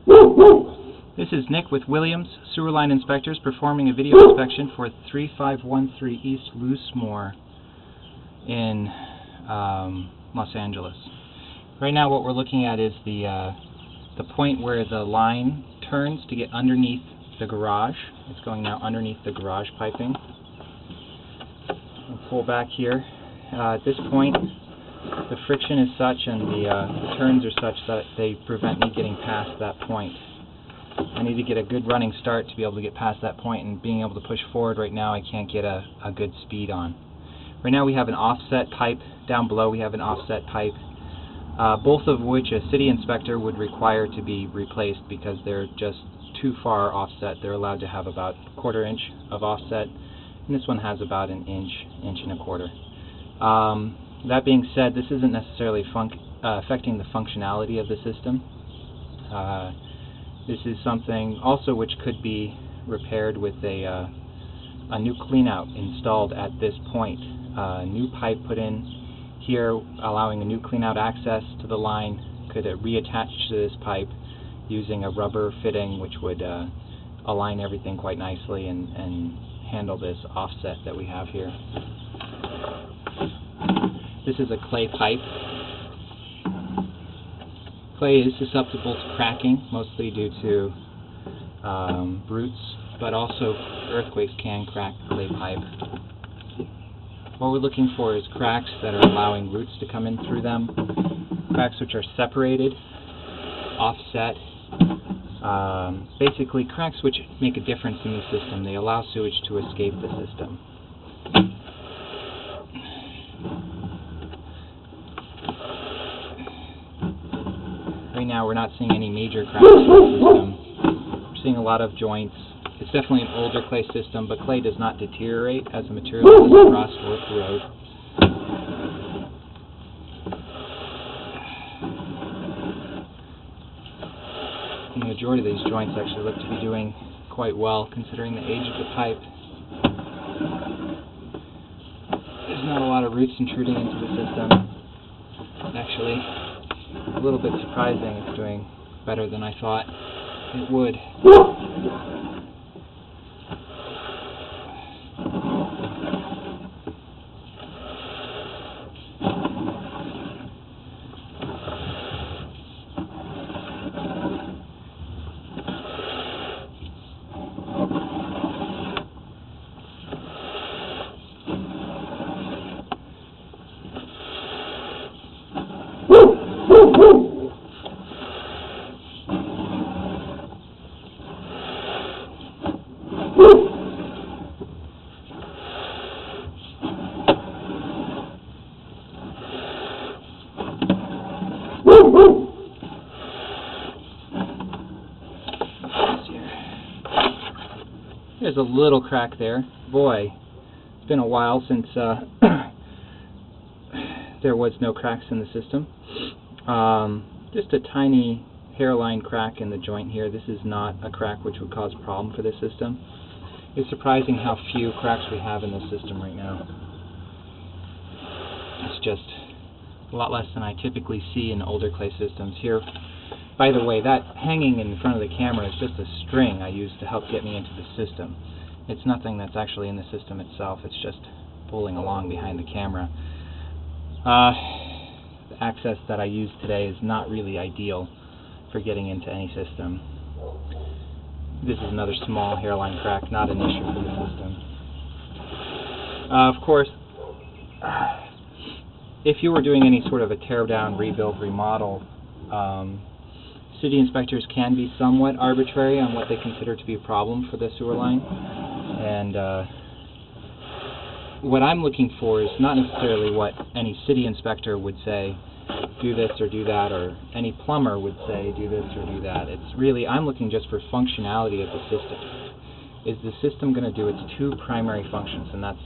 This is Nick with Williams Sewer Line Inspectors performing a video inspection for 3513 East Loosmore in Los Angeles. Right now what we're looking at is the point where the line turns to get underneath the garage. It's going now underneath the garage piping. I'll pull back here. At this point the friction is such and the turns are such that they prevent me getting past that point. I need to get a good running start to be able to get past that point, and being able to push forward right now I can't get a good speed on. Right now we have an offset pipe. Down below we have an offset pipe, both of which a city inspector would require to be replaced because they're just too far offset. They're allowed to have about a quarter inch of offset, and this one has about an inch and a quarter. That being said, this isn't necessarily affecting the functionality of the system. This is something also which could be repaired with a new cleanout installed at this point. A new pipe put in here allowing a new cleanout access to the line could reattach to this pipe using a rubber fitting which would align everything quite nicely and handle this offset that we have here. This is a clay pipe. Clay is susceptible to cracking, mostly due to roots, but also earthquakes can crack clay pipe. What we're looking for is cracks that are allowing roots to come in through them, cracks which are separated, offset, basically cracks which make a difference in the system. They allow sewage to escape the system. Right now we're not seeing any major cracks in the system. We're seeing a lot of joints. It's definitely an older clay system, but clay does not deteriorate as a material. It doesn't rust or corrode. And the majority of these joints actually look to be doing quite well considering the age of the pipe. There's not a lot of roots intruding into the system. Actually, a little bit surprising. It's doing better than I thought it would. There's a little crack there. Boy, it's been a while since there was no cracks in the system. Just a tiny hairline crack in the joint here. This is not a crack which would cause a problem for this system. It's surprising how few cracks we have in this system right now. It's just a lot less than I typically see in older clay systems. Here, by the way, that hanging in front of the camera is just a string I use to help get me into the system. It's nothing that's actually in the system itself. It's just pulling along behind the camera. The access that I use today is not really ideal for getting into any system. This is another small hairline crack, not an issue for the system. Of course, if you were doing any sort of a tear down, rebuild, remodel, city inspectors can be somewhat arbitrary on what they consider to be a problem for the sewer line. And what I'm looking for is not necessarily what any city inspector would say, do this or do that, or any plumber would say, do this or do that. It's really, I'm looking just for functionality of the system. Is the system going to do its two primary functions, and that's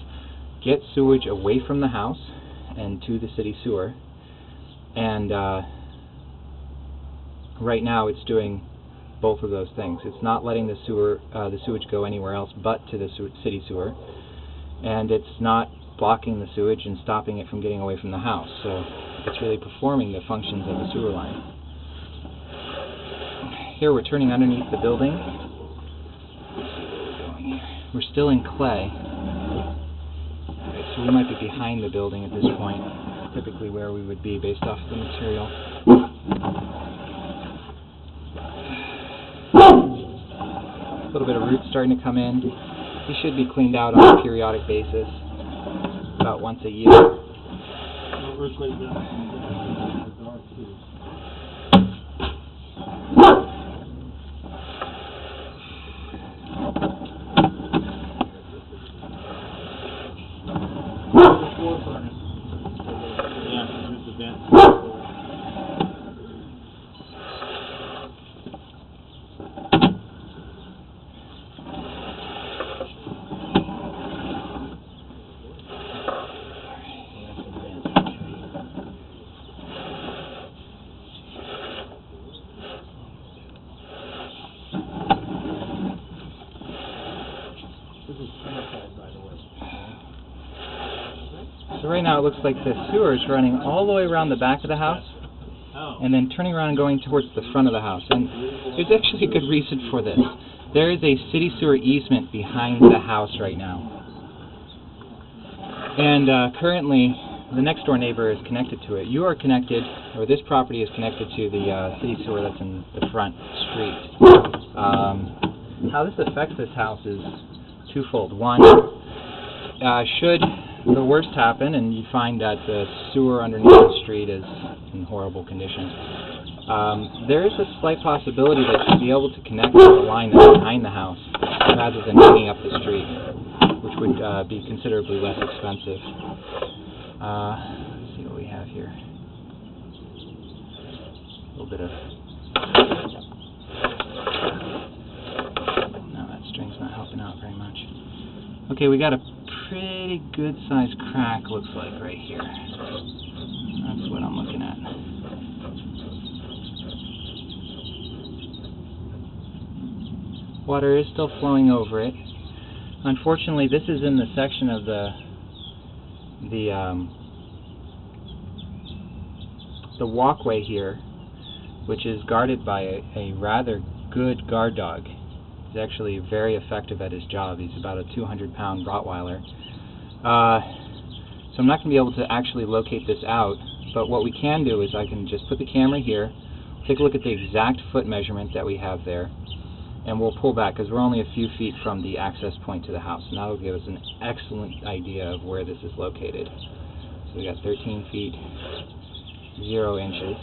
get sewage away from the house and to the city sewer, and right now it's doing both of those things. It's not letting the sewage go anywhere else but to the city sewer, and it's not blocking the sewage and stopping it from getting away from the house. So it's really performing the functions of the sewer line. here we're turning underneath the building. We're still in clay. So we might be behind the building at this point, typically where we would be based off of the material. A little bit of roots starting to come in. He should be cleaned out on a periodic basis, about once a year. So right now it looks like the sewer is running all the way around the back of the house and then turning around and going towards the front of the house. And there's actually a good reason for this. There is a city sewer easement behind the house right now. And currently the next door neighbor is connected to it. You are connected, or this property is connected to the city sewer that's in the front street. How this affects this house is twofold. One, should the worst happen and you find that the sewer underneath the street is in horrible condition, there is a slight possibility that you'll be able to connect to the line that's behind the house rather than hanging up the street, which would be considerably less expensive. Let's see what we have here. A little bit of... No, that string's not helping out very much. Okay, we got a pretty good sized crack, looks like, right here. That's what I'm looking at. Water is still flowing over it. Unfortunately, this is in the section of the walkway here, which is guarded by a rather good guard dog. He's actually very effective at his job. He's about a 200-pound Rottweiler. So I'm not going to be able to actually locate this out, but what we can do is I can just put the camera here, take a look at the exact foot measurement that we have there, and we'll pull back because we're only a few feet from the access point to the house, and that will give us an excellent idea of where this is located. So we got 13 feet, 0 inches.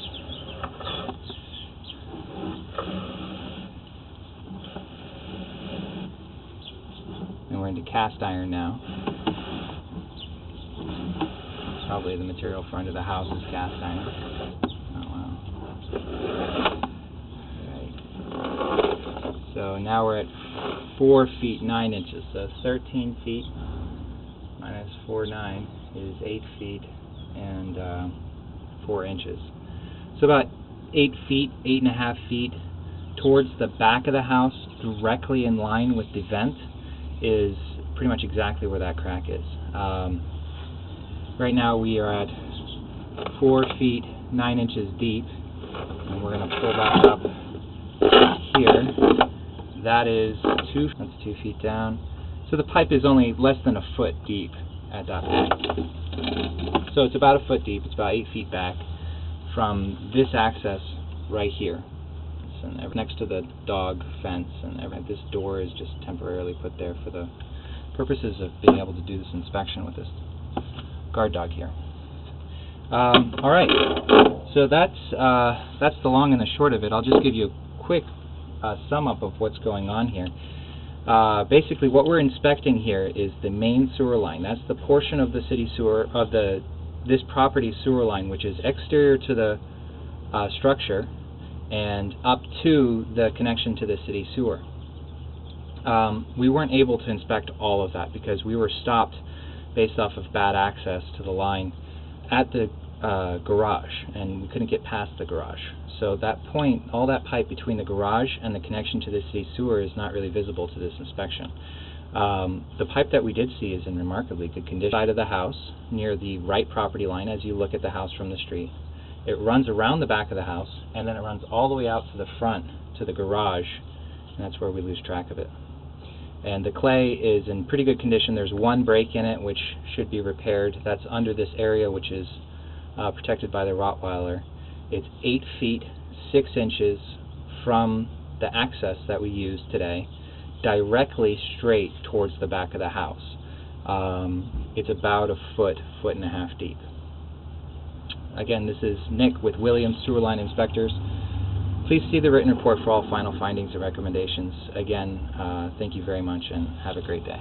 And we're into cast iron now. Probably the material for under the house is cast iron. Oh wow. Right. So now we're at 4 feet 9 inches. So 13 feet minus 4.9 is 8 feet and 4 inches. So about 8 feet, 8.5 feet towards the back of the house, directly in line with the vent, is pretty much exactly where that crack is. Right now we are at 4 feet 9 inches deep, and we're going to pull back up here. That is that's 2 feet down. So the pipe is only less than a foot deep at that point. So it's about a foot deep. It's about 8 feet back from this access right here. And next to the dog fence, and this door is just temporarily put there for the purposes of being able to do this inspection with this guard dog here. All right, so that's the long and the short of it. I'll just give you a quick sum up of what's going on here. Basically, what we're inspecting here is the main sewer line. That's the portion of the city sewer of this property sewer line, which is exterior to the structure and up to the connection to the city sewer. We weren't able to inspect all of that because we were stopped based off of bad access to the line at the garage, and we couldn't get past the garage. So that point, all that pipe between the garage and the connection to the city sewer is not really visible to this inspection. The pipe that we did see is in remarkably good condition. Side of the house, near the right property line as you look at the house from the street. It runs around the back of the house, and then it runs all the way out to the front to the garage, and that's where we lose track of it. And the clay is in pretty good condition. There's one break in it which should be repaired. That's under this area which is protected by the Rottweiler. It's 8 feet 6 inches from the access that we use today, directly straight towards the back of the house. It's about a foot and a half deep. Again, this is Nick with Williams Sewer Line Inspectors. Please see the written report for all final findings and recommendations. Again, thank you very much and have a great day.